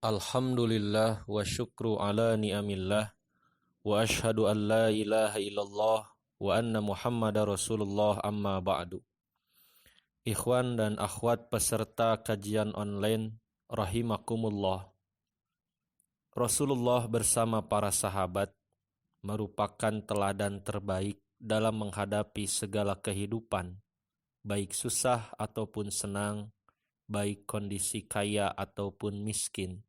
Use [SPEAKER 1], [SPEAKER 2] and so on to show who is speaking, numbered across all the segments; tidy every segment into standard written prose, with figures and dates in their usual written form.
[SPEAKER 1] Alhamdulillah wa syukru ala ni'amillah wa ashhadu an la ilaha illallah wa anna Muhammadar Rasulullah amma ba'du. Ikhwan dan akhwat peserta kajian online rahimakumullah. Rasulullah bersama para sahabat merupakan teladan terbaik dalam menghadapi segala kehidupan, baik susah ataupun senang, baik kondisi kaya ataupun miskin.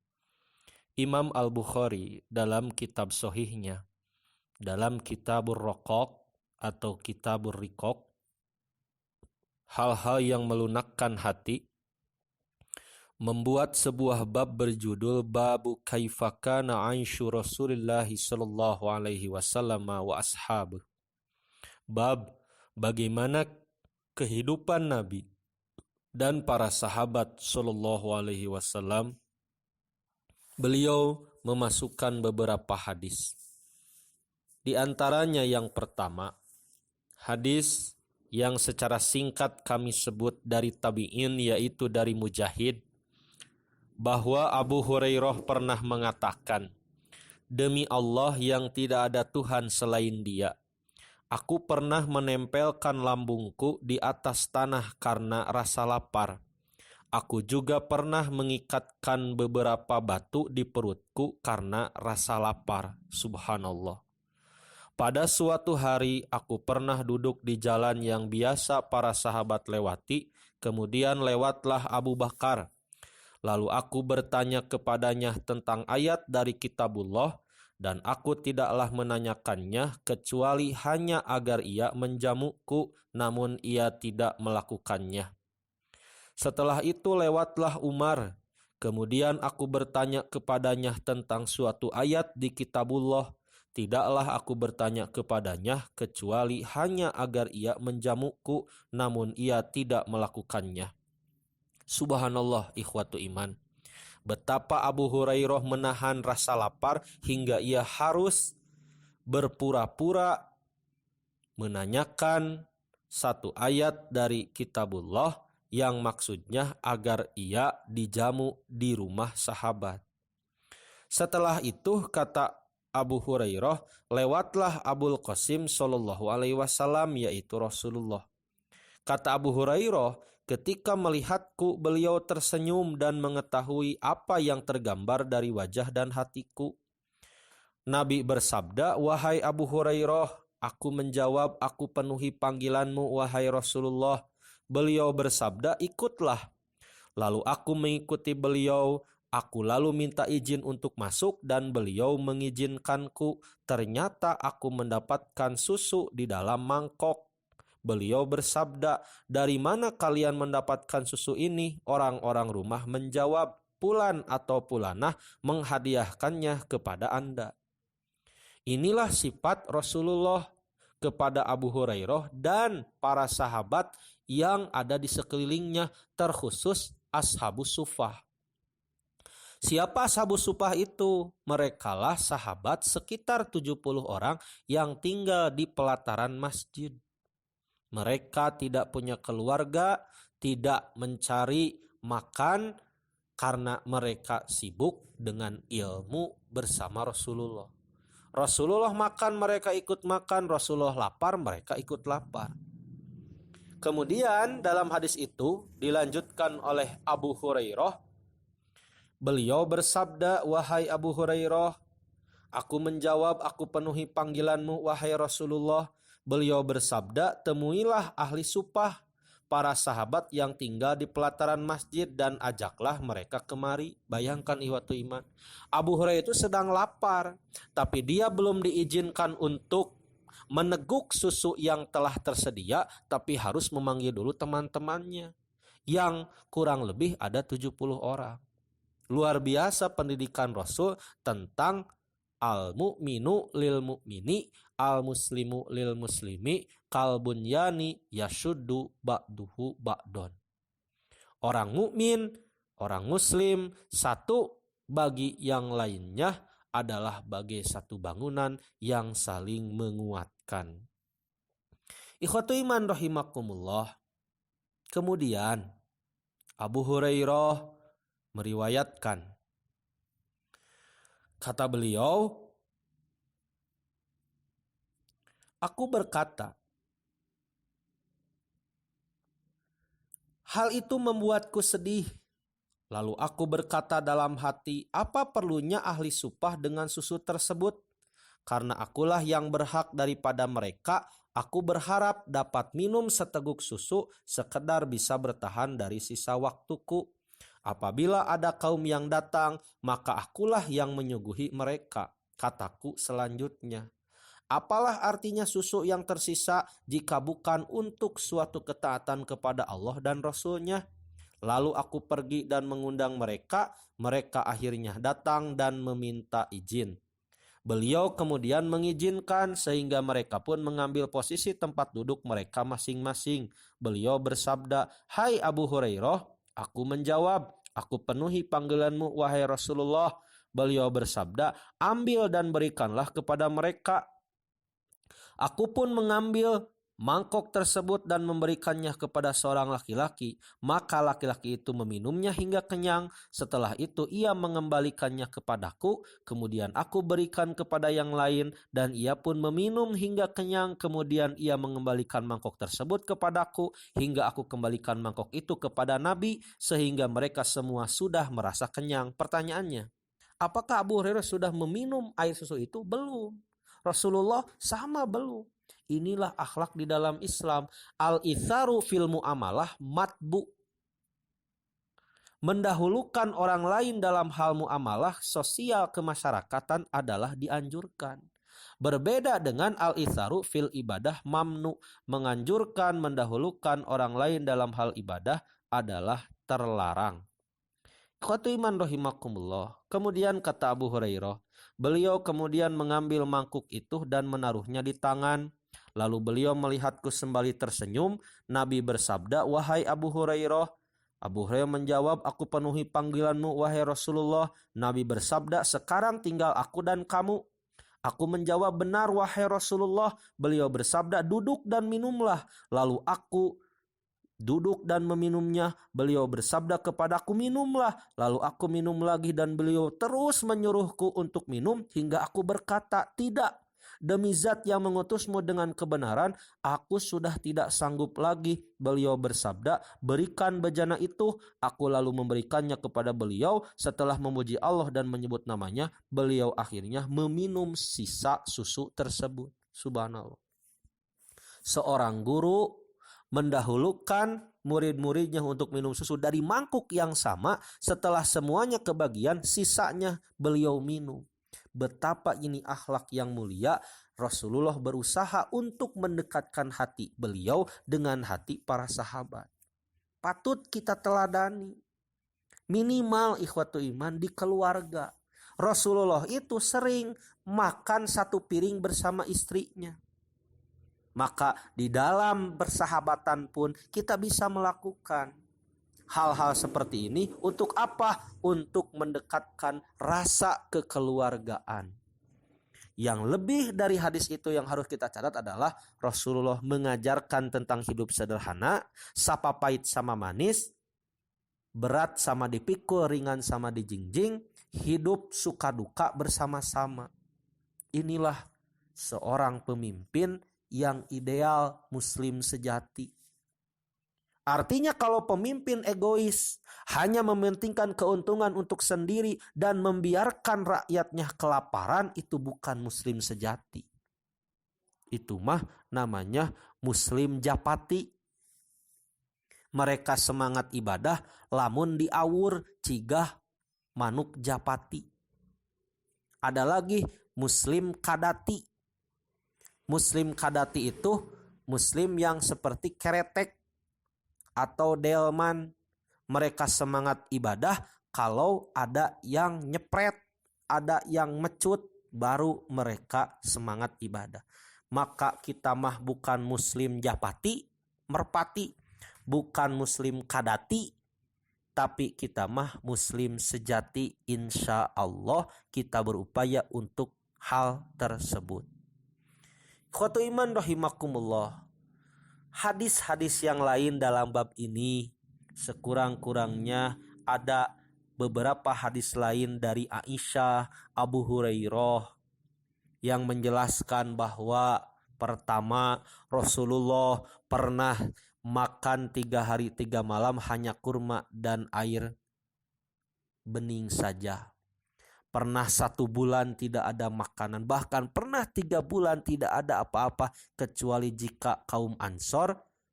[SPEAKER 1] Imam Al-Bukhari dalam kitab Sahihnya, dalam Kitabur Riqaq atau Kitabur Riqaq, hal-hal yang melunakkan hati, membuat sebuah bab berjudul Babu Kaifa Kana Aisyu Rasulillah sallallahu alaihi wasallam wa ashabuh. Bab bagaimana kehidupan Nabi dan para sahabat sallallahu alaihi wasallam. Beliau memasukkan beberapa hadis. Di antaranya yang pertama, hadis yang secara singkat kami sebut dari tabi'in, yaitu dari Mujahid, bahwa Abu Hurairah pernah mengatakan, "Demi Allah yang tidak ada Tuhan selain Dia, aku pernah menempelkan lambungku di atas tanah karena rasa lapar. Aku juga pernah mengikatkan beberapa batu di perutku karena rasa lapar." Subhanallah. Pada suatu hari aku pernah duduk di jalan yang biasa para sahabat lewati, kemudian lewatlah Abu Bakar. Lalu aku bertanya kepadanya tentang ayat dari kitabullah, dan aku tidaklah menanyakannya kecuali hanya agar ia menjamukku, namun ia tidak melakukannya. Setelah itu lewatlah Umar. Kemudian aku bertanya kepadanya tentang suatu ayat di kitabullah. Tidaklah aku bertanya kepadanya kecuali hanya agar ia menjamukku, namun ia tidak melakukannya. Subhanallah, ikhwatu iman. Betapa Abu Hurairah menahan rasa lapar hingga ia harus berpura-pura menanyakan satu ayat dari kitabullah yang maksudnya agar ia dijamu di rumah sahabat. Setelah itu kata Abu Hurairah, lewatlah Abul Qasim sallallahu alaihi wasallam, yaitu Rasulullah. Kata Abu Hurairah, ketika melihatku beliau tersenyum dan mengetahui apa yang tergambar dari wajah dan hatiku. Nabi bersabda, "Wahai Abu Hurairah," aku menjawab, "Aku penuhi panggilanmu wahai Rasulullah." Beliau bersabda, "Ikutlah." Lalu aku mengikuti beliau. Aku lalu minta izin untuk masuk dan beliau mengizinkanku. Ternyata aku mendapatkan susu di dalam mangkok. Beliau bersabda, "Dari mana kalian mendapatkan susu ini?" Orang-orang rumah menjawab, "Fulan atau Fulanah menghadiahkannya kepada Anda." Inilah sifat Rasulullah kepada Abu Hurairah dan para sahabat yang ada di sekelilingnya, terkhusus Ashabus Suffah. Siapa Ashabus Suffah itu? Merekalah sahabat sekitar 70 orang yang tinggal di pelataran masjid. Mereka tidak punya keluarga, tidak mencari makan karena mereka sibuk dengan ilmu bersama Rasulullah. Rasulullah makan, mereka ikut makan. Rasulullah lapar, mereka ikut lapar. Kemudian dalam hadis itu dilanjutkan oleh Abu Hurairah. Beliau bersabda, "Wahai Abu Hurairah," aku menjawab, "Aku penuhi panggilanmu wahai Rasulullah." Beliau bersabda, "Temuilah ahli suffah, para sahabat yang tinggal di pelataran masjid, dan ajaklah mereka kemari." Bayangkan ikhwatu iman, Abu Hurairah itu sedang lapar, tapi dia belum diizinkan untuk meneguk susu yang telah tersedia, tapi harus memanggil dulu teman-temannya yang kurang lebih ada 70 orang. Luar biasa pendidikan Rasul tentang al-mu'minu lil mu'mini, al-muslimu lil muslimi, kalbunyani yashuddu ba'duhu ba'don. Orang mukmin, orang muslim satu bagi yang lainnya adalah bagai satu bangunan yang saling menguatkan. Ikhwatu iman rahimakumullah. Kemudian Abu Hurairah meriwayatkan Kata beliau, aku berkata, hal itu membuatku sedih. Lalu aku berkata dalam hati, apa perlunya ahli supah dengan susu tersebut? Karena akulah yang berhak daripada mereka, aku berharap dapat minum seteguk susu sekedar bisa bertahan dari sisa waktuku. Apabila ada kaum yang datang, maka akulah yang menyuguhi mereka. Kataku selanjutnya, apalah artinya susu yang tersisa jika bukan untuk suatu ketaatan kepada Allah dan Rasul-Nya? Lalu aku pergi dan mengundang mereka, mereka akhirnya datang dan meminta izin. Beliau kemudian mengizinkan sehingga mereka pun mengambil posisi tempat duduk mereka masing-masing. Beliau bersabda, hai Abu Hurairah, aku menjawab, aku penuhi panggilanmu wahai Rasulullah. Beliau bersabda, ambil dan berikanlah kepada mereka. Aku pun mengambil mangkok tersebut dan memberikannya kepada seorang laki-laki. Maka laki-laki itu meminumnya hingga kenyang. Setelah itu ia mengembalikannya kepadaku. Kemudian aku berikan kepada yang lain dan ia pun meminum hingga kenyang. Kemudian ia mengembalikan mangkok tersebut kepadaku hingga aku kembalikan mangkok itu kepada Nabi sehingga mereka semua sudah merasa kenyang. Pertanyaannya, apakah Abu Hurairah sudah meminum air susu itu? Belum. Rasulullah sama belum. Inilah akhlak di dalam Islam. Al-itharu fil muamalah matbu. Mendahulukan orang lain dalam hal muamalah sosial kemasyarakatan adalah dianjurkan. Berbeda dengan al-itharu fil ibadah mamnu. Menganjurkan mendahulukan orang lain dalam hal ibadah adalah terlarang. Khotiman rahimakumullah. Kemudian kata Abu Hurairah, beliau kemudian mengambil mangkuk itu dan menaruhnya di tangan. Lalu beliau melihatku sembari tersenyum. Nabi bersabda, wahai Abu Hurairah. Abu Hurairah menjawab, aku penuhi panggilanmu wahai Rasulullah. Nabi bersabda, sekarang tinggal aku dan kamu. Aku menjawab, benar wahai Rasulullah. Beliau bersabda, duduk dan minumlah. Lalu aku duduk dan meminumnya. Beliau bersabda kepadaku, minumlah. Lalu aku minum lagi dan beliau terus menyuruhku untuk minum hingga aku berkata, tidak. Demi zat yang mengutusmu dengan kebenaran, aku sudah tidak sanggup lagi. Beliau bersabda, berikan bejana itu. Aku lalu memberikannya kepada beliau. Setelah memuji Allah dan menyebut namanya, beliau akhirnya meminum sisa susu tersebut. Subhanallah. Seorang guru mendahulukan murid-muridnya untuk minum susu dari mangkuk yang sama. Setelah semuanya kebagian, sisanya beliau minum. Betapa ini akhlak yang mulia. Rasulullah berusaha untuk mendekatkan hati beliau dengan hati para sahabat. Patut kita teladani. Minimal ikhwatu iman di keluarga. Rasulullah itu sering makan satu piring bersama istrinya. Maka di dalam persahabatan pun kita bisa melakukan hal-hal seperti ini. Untuk apa? Untuk mendekatkan rasa kekeluargaan. Yang lebih dari hadis itu yang harus kita catat adalah Rasulullah mengajarkan tentang hidup sederhana, sapa pahit sama manis, berat sama dipikul, ringan sama dijingjing, hidup suka duka bersama-sama. Inilah seorang pemimpin yang ideal, muslim sejati. Artinya kalau pemimpin egois, hanya mementingkan keuntungan untuk sendiri dan membiarkan rakyatnya kelaparan, itu bukan muslim sejati. Itu mah namanya muslim japati. Mereka semangat ibadah, lamun diawur, cigah, manuk japati. Ada lagi muslim kadati. Muslim kadati itu muslim yang seperti keretek atau delman. Mereka semangat ibadah kalau ada yang nyepret, ada yang mecut, baru mereka semangat ibadah. Maka kita mah bukan muslim japati, merpati, bukan muslim kadati, tapi kita mah muslim sejati. Insya Allah kita berupaya untuk hal tersebut. Khotu iman rahimakumullah. Hadis-hadis yang lain dalam bab ini sekurang-kurangnya ada beberapa hadis lain dari Aisyah, Abu Hurairah yang menjelaskan bahwa pertama, Rasulullah pernah makan 3 hari 3 malam hanya kurma dan air bening saja. Pernah 1 bulan tidak ada makanan, bahkan pernah 3 bulan tidak ada apa-apa, kecuali jika kaum Ansor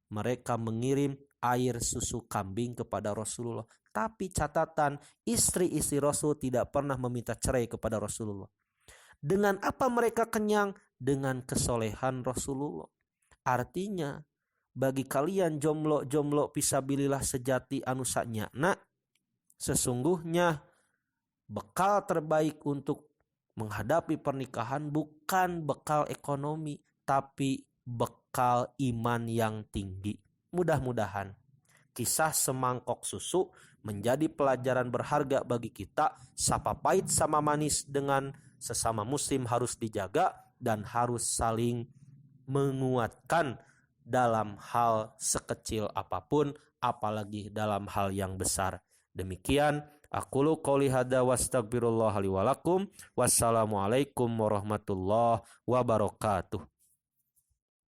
[SPEAKER 1] mereka mengirim air susu kambing kepada Rasulullah. Tapi catatan, istri-istri Rasul tidak pernah meminta cerai kepada Rasulullah. Dengan apa mereka kenyang? Dengan kesolehan Rasulullah. Artinya, bagi kalian jomblo-jomblo fisabilillah sejati anu sanyana, sesungguhnya bekal terbaik untuk menghadapi pernikahan bukan bekal ekonomi, tapi bekal iman yang tinggi. Mudah-mudahan kisah semangkok susu menjadi pelajaran berharga bagi kita. Sapa pahit sama manis dengan sesama muslim harus dijaga dan harus saling menguatkan dalam hal sekecil apapun, apalagi dalam hal yang besar. Demikian aqulu qouli hadza wastaghfirullah li wa lakum. Wassalamualaikum warahmatullahi wabarakatuh.